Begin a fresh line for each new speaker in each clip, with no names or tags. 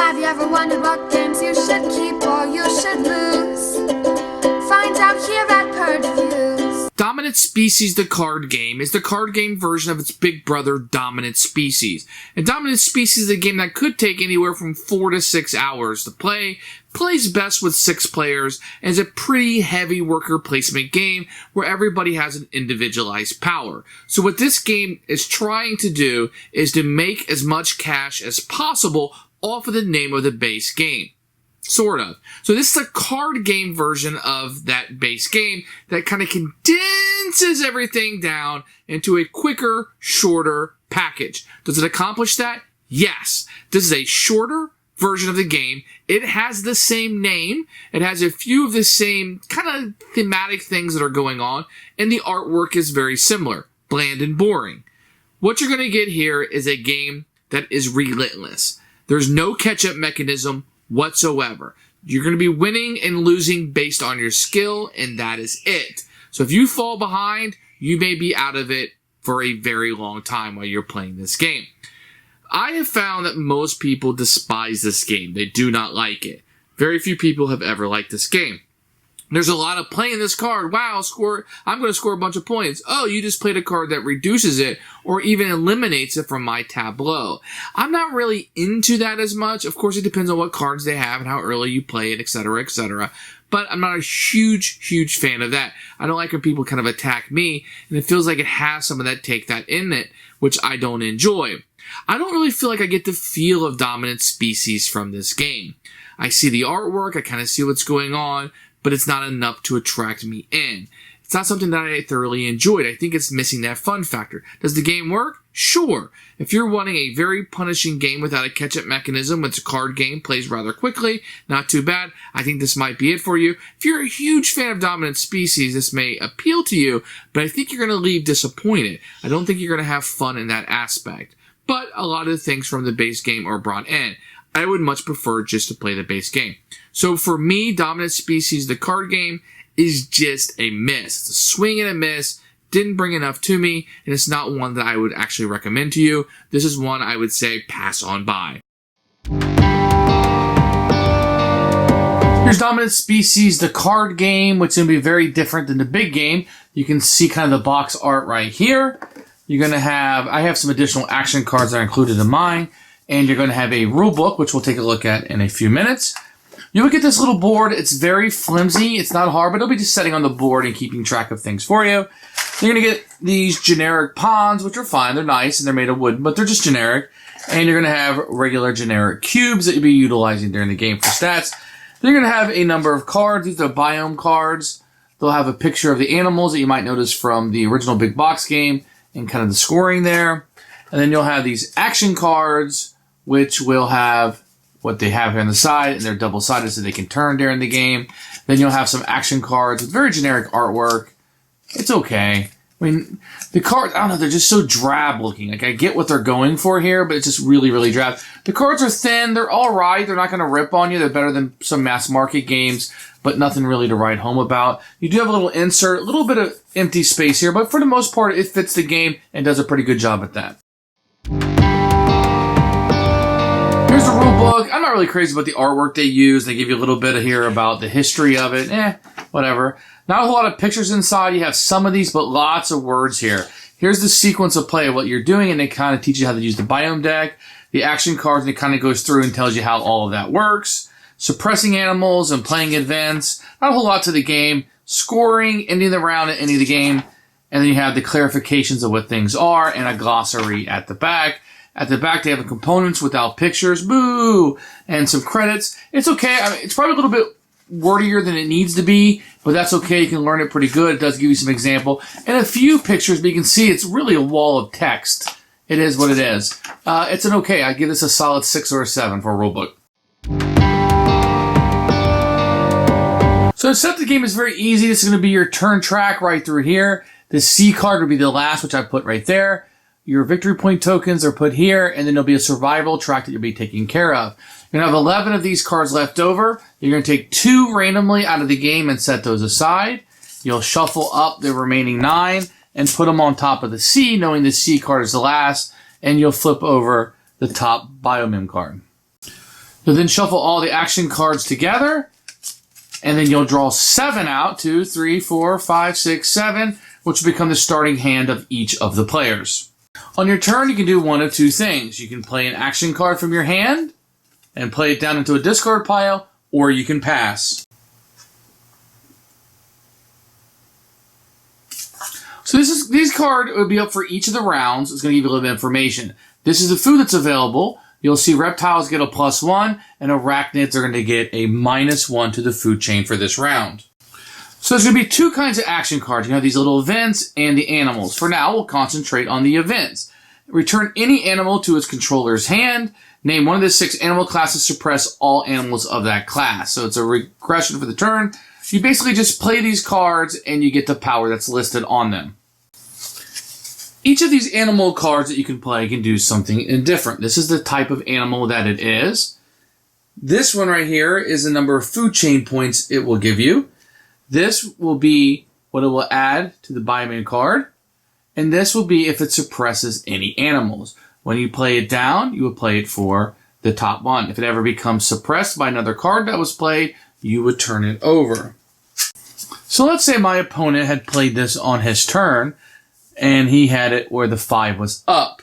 Have you ever wondered what games you should keep or you should lose? Find out here at Purge Reviews.
Dominant Species, the card game, is the card game version of its big brother, Dominant Species. And Dominant Species is a game that could take anywhere from 4 to 6 hours to play, plays best with 6 players, and is a pretty heavy worker placement game where everybody has an individualized power. So what this game is trying to do is to make as much cash as possible off of the name of the base game. Sort of. So this is a card game version of that base game that kind of condenses everything down into a quicker, shorter package. Does it accomplish that? Yes. This is a shorter version of the game. It has the same name. It has a few of the same kind of thematic things that are going on, and the artwork is very similar. Bland and boring. What you're going to get here is a game that is relentless. There's no catch-up mechanism whatsoever. You're going to be winning and losing based on your skill, and that is it. So if you fall behind, you may be out of it for a very long time while you're playing this game. I have found that most people despise this game. They do not like it. Very few people have ever liked this game. There's a lot of playing this card. Wow, I'm going to score a bunch of points. Oh, you just played a card that reduces it or even eliminates it from my tableau. I'm not really into that as much. Of course, it depends on what cards they have and how early you play it, etc., etc. But I'm not a huge fan of that. I don't like when people kind of attack me, and it feels like it has some of that take that in it, which I don't enjoy. I don't really feel like I get the feel of Dominant Species from this game. I see the artwork, I kind of see what's going on, but it's not enough to attract me in. It's not something that I thoroughly enjoyed. I think it's missing that fun factor. Does the game work? Sure. If you're wanting a very punishing game without a catch-up mechanism, it's a card game, plays rather quickly, not too bad, I think this might be it for you. If you're a huge fan of Dominant Species, this may appeal to you, but I think you're going to leave disappointed. I don't think you're going to have fun in that aspect. But a lot of the things from the base game are brought in. I would much prefer just to play the base game. So for me, Dominant Species, the card game, is just a miss. It's a swing and a miss. Didn't bring enough to me, and it's not one that I would actually recommend to you. This is one I would say pass on by. Here's Dominant Species, the card game, which is going to be very different than the big game. You can see kind of the box art right here. You're going to have, I have some additional action cards that are included in mine. And you're going to have a rule book, which we'll take a look at in a few minutes. You will get this little board. It's very flimsy. It's not hard, but it'll be just setting on the board and keeping track of things for you. You're going to get these generic pawns, which are fine. They're nice, and they're made of wood, but they're just generic. And you're going to have regular generic cubes that you'll be utilizing during the game for stats. Then you're going to have a number of cards. These are biome cards. They'll have a picture of the animals that you might notice from the original big box game and kind of the scoring there. And then you'll have these action cards, which will have what they have here on the side, and they're double-sided so they can turn during the game. Then you'll have some action cards with very generic artwork. It's okay. I mean, the cards, I don't know, they're just so drab looking. Like, I get what they're going for here, but it's just really drab. The cards are thin. They're all right. They're not going to rip on you. They're better than some mass market games, but nothing really to write home about. You do have a little insert, a little bit of empty space here, but for the most part, it fits the game and does a pretty good job at that. Here's the rule book. I'm not really crazy about the artwork they use. They give you a little bit here about the history of it. Whatever. Not a whole lot of pictures inside. You have some of these, but lots of words here. Here's the sequence of play of what you're doing, and they kind of teach you how to use the biome deck, the action cards, and it kind of goes through and tells you how all of that works. Suppressing animals and playing events. Not a whole lot to the game. Scoring, ending the round, and ending the game. And then you have the clarifications of what things are and a glossary at the back. At the back, they have the components without pictures, boo, and some credits. It's okay. I mean, it's probably a little bit wordier than it needs to be, but that's okay. You can learn it pretty good. It does give you some example. And a few pictures, but you can see it's really a wall of text. It is what it is. It's an okay. I give this a solid 6 or a 7 for a rulebook. So to set the game is very easy. This is going to be your turn track right through here. The C card would be the last, which I put right there. Your victory point tokens are put here, and then there'll be a survival track that you'll be taking care of. You're going to have 11 of these cards left over. You're going to take 2 randomly out of the game and set those aside. You'll shuffle up the remaining 9 and put them on top of the C, knowing the C card is the last, and you'll flip over the top biome card. You'll then shuffle all the action cards together, and then you'll draw 7 out, 2, 3, 4, 5, 6, 7, which will become the starting hand of each of the players. On your turn, you can do one of two things. You can play an action card from your hand and play it down into a discard pile, or you can pass. So these cards would be up for each of the rounds. It's going to give you a little bit of information. This is the food that's available. You'll see reptiles get a +1, and arachnids are going to get a -1 to the food chain for this round. So there's going to be two kinds of action cards. You have these little events and the animals. For now, we'll concentrate on the events. Return any animal to its controller's hand. Name one of the 6 animal classes. Suppress all animals of that class. So it's a regression for the turn. You basically just play these cards and you get the power that's listed on them. Each of these animal cards that you can play can do something different. This is the type of animal that it is. This one right here is the number of food chain points it will give you. This will be what it will add to the bioman card. And this will be if it suppresses any animals. When you play it down, you would play it for the top one. If it ever becomes suppressed by another card that was played, you would turn it over. So let's say my opponent had played this on his turn, and he had it where the 5 was up.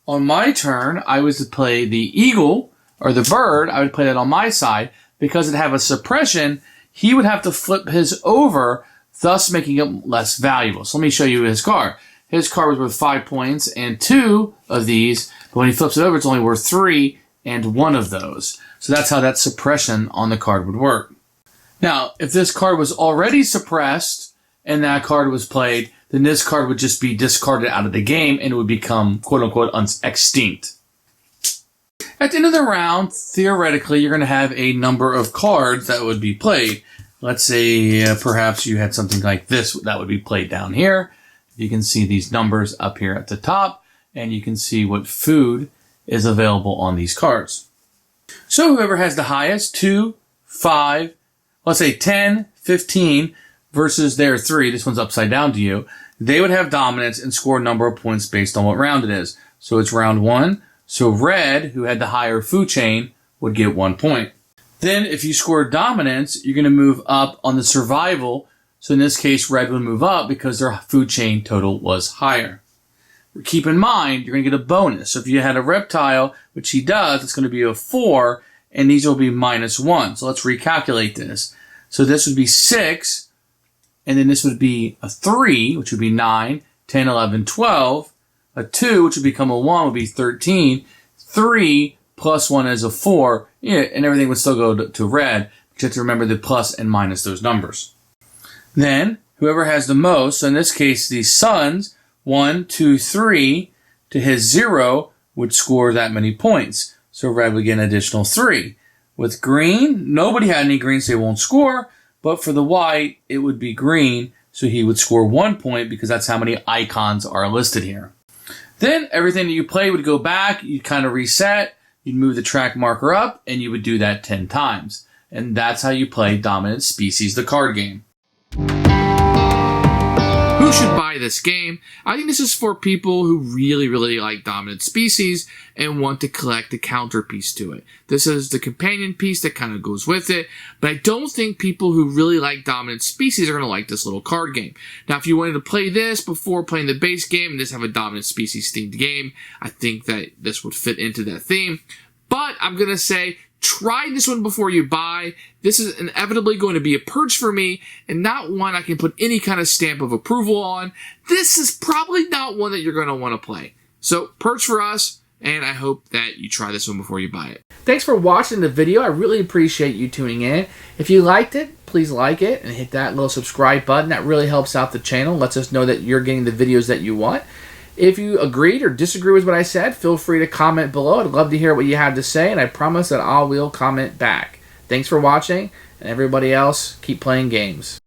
On my turn, I was to play the eagle, or the bird. I would play that on my side. Because it have a suppression, he would have to flip his over, thus making it less valuable. So let me show you his card. His card was worth 5 points and 2 of these, but when he flips it over, it's only worth 3 and 1 of those. So that's how that suppression on the card would work. Now, if this card was already suppressed and that card was played, then this card would just be discarded out of the game and it would become quote-unquote extinct. At the end of the round, theoretically, you're going to have a number of cards that would be played. Let's say perhaps you had something like this that would be played down here. You can see these numbers up here at the top, and you can see what food is available on these cards. So whoever has the highest, 2, 5, let's say 10, 15, versus their 3, this one's upside down to you, they would have dominance and score a number of points based on what round it is. So it's round 1. So red, who had the higher food chain, would get 1 point. Then if you score dominance, you're going to move up on the survival. So in this case, red would move up because their food chain total was higher. Keep in mind, you're going to get a bonus. So if you had a reptile, which he does, it's going to be a 4, and these will be -1. So let's recalculate this. So this would be 6, and then this would be a 3, which would be 9, 10, 11, 12. A 2, which would become a 1, would be 13. 3 plus 1 is a 4, yeah, and everything would still go to red. But you have to remember the plus and minus those numbers. Then, whoever has the most, so in this case, the sons, 1, 2, 3, to his 0, would score that many points. So red would get an additional 3. With green, nobody had any green, so they won't score. But for the white, it would be green, so he would score 1 point because that's how many icons are listed here. Then everything that you play would go back, you'd kind of reset, you'd move the track marker up, and you would do that 10 times. And that's how you play Dominant Species, the card game. Who should buy this game? I think this is for people who really, really like Dominant Species and want to collect the counterpiece to it. This is the companion piece that kind of goes with it, but I don't think people who really like Dominant Species are going to like this little card game. Now, if you wanted to play this before playing the base game and just have a Dominant Species themed game, I think that this would fit into that theme. But I'm going to say, try this one before you buy. This is inevitably going to be a purge for me, and not one I can put any kind of stamp of approval on. This is probably not one that you're going to want to play. So, purge for us, and I hope that you try this one before you buy it. Thanks for watching the video. I really appreciate you tuning in. If you liked it, please like it and hit that little subscribe button. That really helps out the channel, lets us know that you're getting the videos that you want. If you agreed or disagree with what I said, feel free to comment below. I'd love to hear what you have to say, and I promise that I will comment back. Thanks for watching, and everybody else, keep playing games.